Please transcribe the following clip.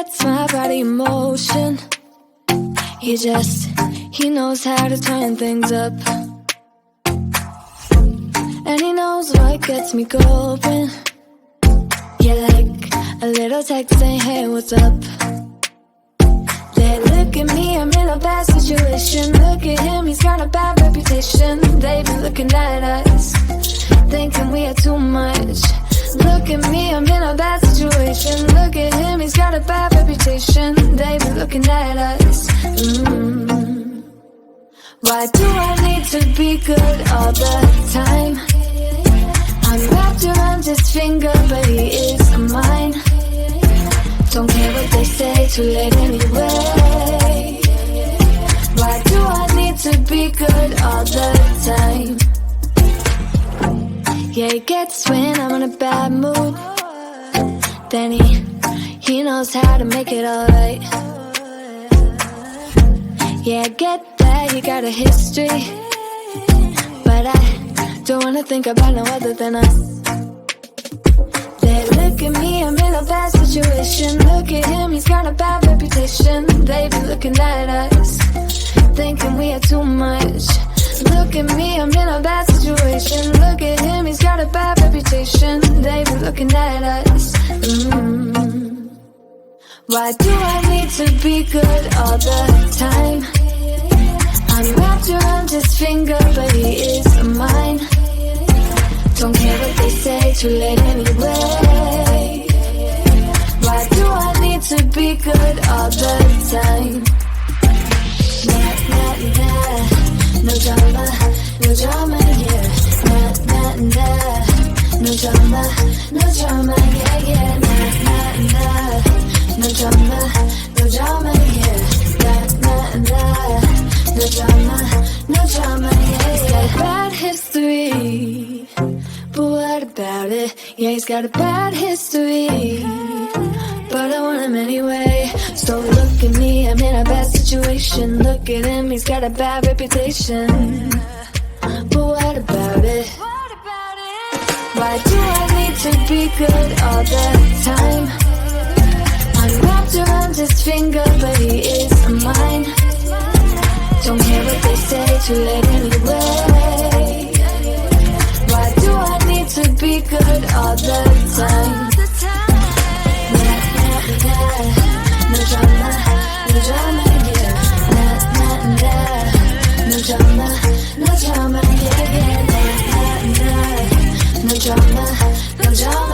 gets my body in motion. He knows how to turn things up. And he knows what gets me going. Yeah, like a little text saying, hey, what's up? They look at me, I'm in a bad situation. Look at him, he's got a bad reputation. They've been looking at us, thinking we are too much. Look at me, I'm in a bad situation. Look at him, he's got a bad reputation. They've been looking at us. Why do I need to be good all the time? I'm wrapped around his finger, but he is mine. Don't care what they say, too late anyway. Why do I need to be good all the time? Yeah, he gets when I'm in a bad mood. Then he knows how to make it alright. Yeah, I get that you got a history, but I don't wanna think about no other than us. They look at me, I'm in a bad situation. Look at him, he's got a bad reputation. They be looking at us, thinking we are too much. Look at me, I'm in a bad situation. Look at him, he's got a bad reputation. They be looking at us. Why do I need to be good all the time? I'm wrapped around his finger, but he is mine. Don't care what they say, too late anyway. Why do I need to be good all the time? Nah, nah, nah. No drama, no drama, yeah. Nah, nah, nah. No drama, no drama, yeah, yeah. Nah, nah, nah. No drama, no drama, yeah. Nah, nah, nah. No drama, no drama, yeah. He's got a bad history, but what about it? Yeah, he's got a bad history, but I want him anyway. So look at me, I'm in a bad situation. Look at him, he's got a bad reputation, but what about it? Why do I need to be good all the time? I'm wrapped around his finger, but he is mine. Don't care what they say, too late anyway. Why do I need to be good all the time? Nah, nah, nah. No drama, no drama, yeah. Nah, nah, nah. No drama, no drama, yeah, yeah. Nah, nah, nah. No drama, no drama.